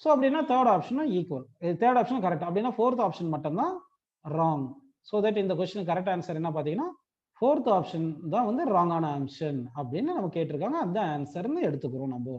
ஸோ அப்படின்னா தேர்ட் ஆப்ஷனும் ஈக்குவல், தேர்ட் ஆப்ஷன் கரெக்ட். அப்படின்னா ஃபோர்த் ஆப்ஷன் மட்டும்தான் ராங். ஸோ தட் இந்த கொஸ்டின் கரெக்ட் ஆன்சர் என்ன பார்த்தீங்கன்னா ஃபோர்த் ஆப்ஷன் தான் வந்து ராங்கான ஆப்ஷன் அப்படின்னு நம்ம கேட்டிருக்காங்க. அந்த ஆன்சர்னு எடுத்துக்கிறோம் நம்ம.